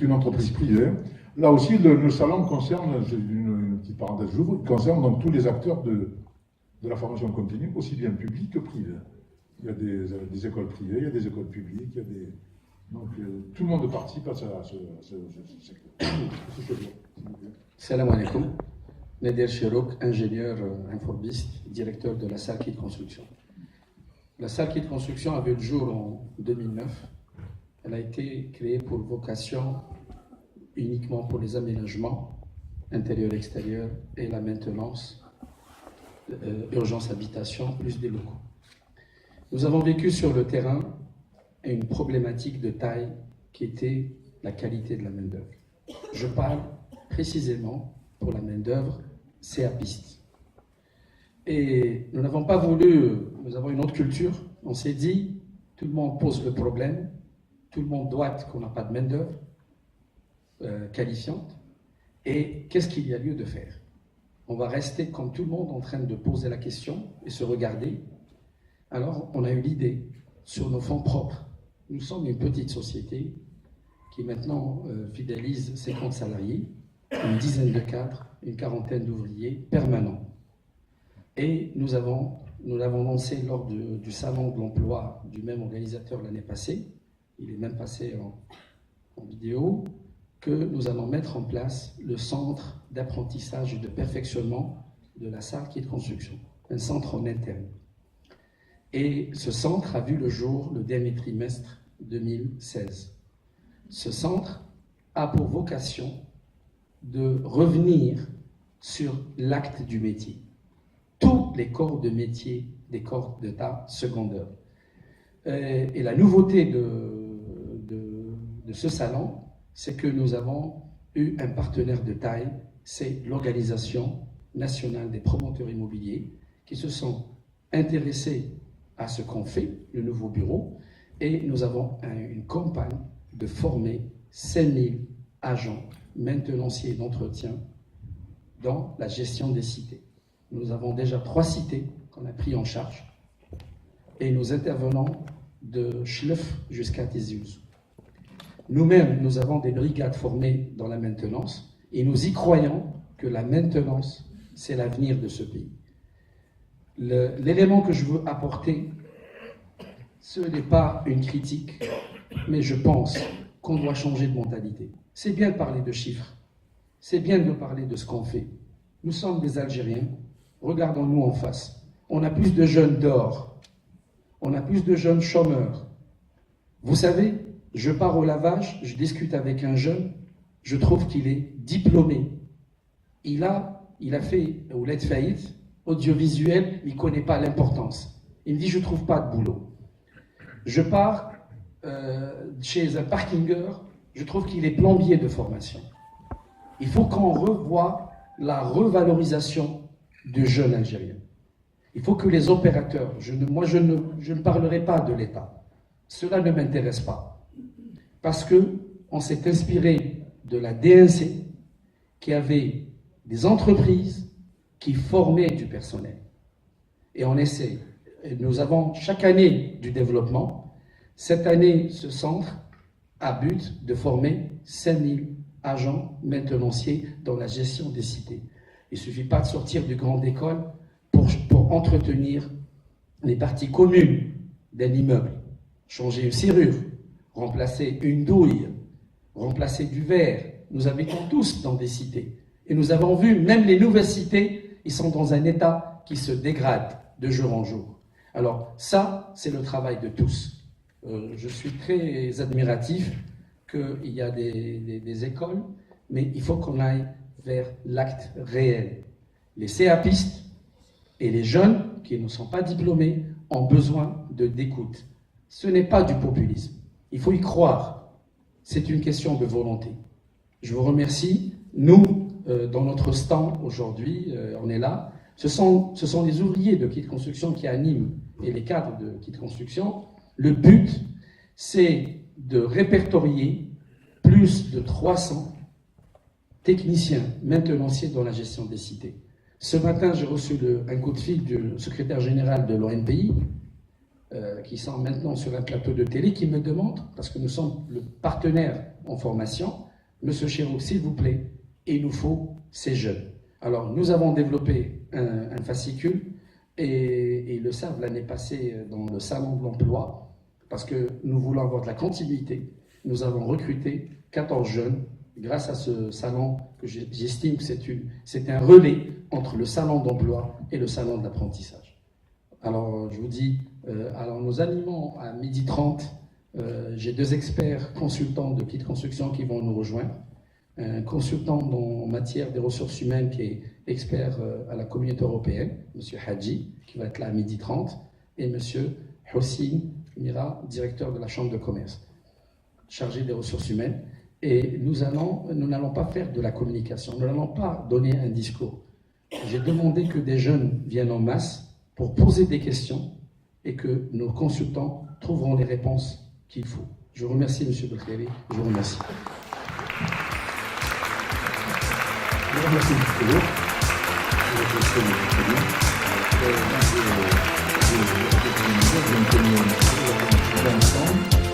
une entreprise privée. Là aussi, le salon concerne, c'est une petite parenthèse, j'ouvre, concerne donc tous les acteurs de la formation continue, aussi bien publics que privés. Il y a des écoles privées, il y a des écoles publiques, il y a des... Donc tout le monde participe à ce secteur. Salam alaikum. Nader Chirouk, ingénieur informiste, directeur de la Sarkit Construction. La Sarkit Construction a vu le jour en 2009. Elle a été créée pour vocation uniquement pour les aménagements intérieurs-extérieurs et la maintenance, urgence habitation, plus des locaux. Nous avons vécu sur le terrain une problématique de taille qui était la qualité de la main-d'œuvre. Je parle précisément pour la main-d'œuvre CAPiste. Et nous n'avons pas voulu, nous avons une autre culture, on s'est dit, tout le monde pose le problème, tout le monde doit qu'on n'a pas de main-d'œuvre qualifiante, et qu'est-ce qu'il y a lieu de faire? On va rester comme tout le monde en train de poser la question et se regarder. Alors, on a eu l'idée sur nos fonds propres. Nous sommes une petite société qui maintenant fidélise 50 salariés, une dizaine de cadres, une quarantaine d'ouvriers permanents. Et nous l'avons lancé lors du salon de l'emploi du même organisateur l'année passée. Il est même passé en vidéo, que nous allons mettre en place le centre d'apprentissage et de perfectionnement de la Sarkit Construction, un centre en interne. Et ce centre a vu le jour le dernier trimestre 2016. Ce centre a pour vocation de revenir sur l'acte du métier. Tous les corps de métier, des corps d'état secondaires. Et la nouveauté de ce salon, c'est que nous avons eu un partenaire de taille, c'est l'Organisation nationale des promoteurs immobiliers, qui se sont intéressés à ce qu'on fait, le nouveau bureau, et nous avons une campagne de former 5000 agents maintenanciers d'entretien dans la gestion des cités. Nous avons déjà 3 cités qu'on a pris en charge, et nous intervenons de Schleuf jusqu'à Tizi-Ouzou. Nous-mêmes, nous avons des brigades formées dans la maintenance, et nous y croyons que la maintenance, c'est l'avenir de ce pays. L'élément que je veux apporter, ce n'est pas une critique, mais je pense qu'on doit changer de mentalité. C'est bien de parler de chiffres, c'est bien de parler de ce qu'on fait. Nous sommes des Algériens, regardons-nous en face. On a plus de jeunes dehors, on a plus de jeunes chômeurs. Vous savez, je pars au lavage, je discute avec un jeune, je trouve qu'il est diplômé. Il a fait au Let Faïd, audiovisuel, il ne connaît pas l'importance. Il me dit, je ne trouve pas de boulot. Je pars chez un parkingeur, je trouve qu'il est plombier de formation. Il faut qu'on revoie la revalorisation du jeune Algérien. Il faut que les opérateurs, je ne parlerai pas de l'État, cela ne m'intéresse pas. Parce qu'on s'est inspiré de la DNC qui avait des entreprises qui formaient du personnel. Et on essaie. Nous avons chaque année du développement. Cette année, ce centre a but de former 5000 agents maintenanciers dans la gestion des cités. Il ne suffit pas de sortir du grande école pour entretenir les parties communes d'un immeuble, changer une serrure, remplacer une douille, remplacer du verre. Nous habitons tous dans des cités. Et nous avons vu, même les nouvelles cités, ils sont dans un état qui se dégrade de jour en jour. Alors ça, c'est le travail de tous. Je suis très admiratif qu'il y a des écoles, mais il faut qu'on aille vers l'acte réel. Les CAPistes et les jeunes qui ne sont pas diplômés ont besoin d'écoute. Ce n'est pas du populisme. Il faut y croire. C'est une question de volonté. Je vous remercie. Nous, dans notre stand aujourd'hui, on est là. Ce sont les ouvriers de Kit Construction qui animent et les cadres de Kit Construction. Le but, c'est de répertorier plus de 300 techniciens maintenanciers dans la gestion des cités. Ce matin, j'ai reçu un coup de fil du secrétaire général de l'ONPI, qui sont maintenant sur un plateau de télé, qui me demande, parce que nous sommes le partenaire en formation, Monsieur Chirou, s'il vous plaît, il nous faut ces jeunes. Alors, nous avons développé un fascicule et ils le savent l'année passée dans le salon de l'emploi parce que nous voulons avoir de la continuité. Nous avons recruté 14 jeunes grâce à ce salon que j'estime que c'est un relais entre le salon d'emploi et le salon d'apprentissage. Alors, je vous dis, alors nous animons à 12h30. J'ai 2 experts consultants de Kit Construction qui vont nous rejoindre. Un consultant en matière des ressources humaines qui est expert à la communauté européenne, M. Hadji, qui va être là à 12h30, et M. Hossein Mira, directeur de la Chambre de commerce, chargé des ressources humaines. Et nous n'allons pas faire de la communication, nous n'allons pas donner un discours. J'ai demandé que des jeunes viennent en masse pour poser des questions et que nos consultants trouveront les réponses qu'il faut. Je vous remercie, M. Belkhiri, je vous remercie. Je vous remercie toujours. Je vais